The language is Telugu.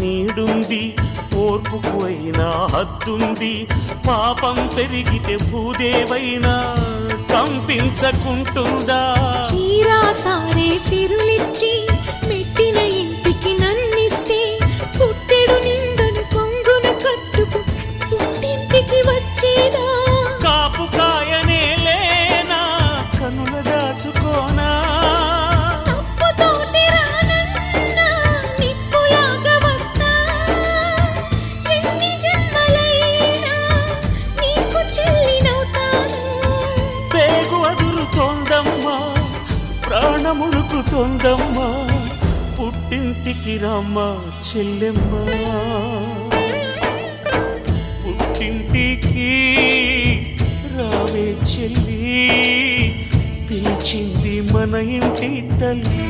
నీడుంది ఓర్పుకు అయినా హద్దుంది, పాపం పెరిగితే భూదేవైనా కంపించకుంటుందా? చీరా సారే సిరులిచ్చి మెట్టిన ఇంటికి నన్నిస్తే పుట్టెడు నిందను కొంగున కట్టుకు పుట్టింటికి వచ్చేదా? కాపు కాయనే లేనా కనుల దాచుకోనా? తప్పుతోటి రానన్నా నిప్పులాగా వస్తా, ఎన్ని జన్మలైనా నీకు చెల్లినవుతాను. పేగు అదురుతోందమ్మా, ప్రాణముడుకుతోందమ్మా, పుట్టింటికి రామ్మా చెల్లెమ్మా. పుట్టింటికి రావే చెల్లి, పిలిచింది మన ఇంటి తల్లి.